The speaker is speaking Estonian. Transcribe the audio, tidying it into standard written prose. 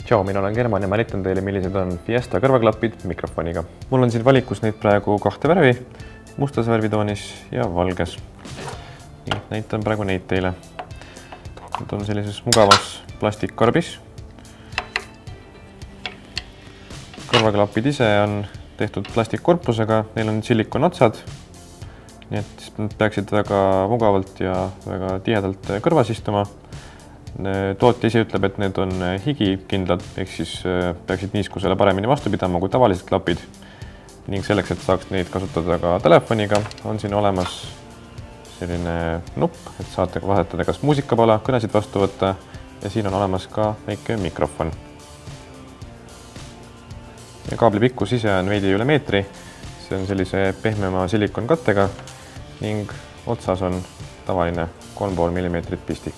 Tšau, mina olen German ja ma näitan teile, millised on Fiesta kõrvaklapid mikrofoniga. Mul on siin valikus neid praegu kahte värvi, mustas värvitoonis ja valges. Näitan praegu neid teile. Need on sellises mugavas plastikkarbis. Kõrvaklapid ise on tehtud plastikkorpusega, neil on silikon otsad, nii et nad peaksid väga mugavalt ja väga tihedalt kõrvas istuma. Tootja ise ütleb, et need on higikindlad, ehk siis peaksid niiskusele paremini vastu pidama kui tavalised klapid. Ning selleks, et saaks neid kasutada ka telefoniga, on siin olemas selline nupp, et saate vahetada kas muusikapala, kõnesid vastu võtta ja siin on olemas ka väike mikrofon. Ja kaabli pikkus ise on veidi üle meetri, see on sellise pehmema silikon kattega ning otsas on tavaline 3,5 mm pistik.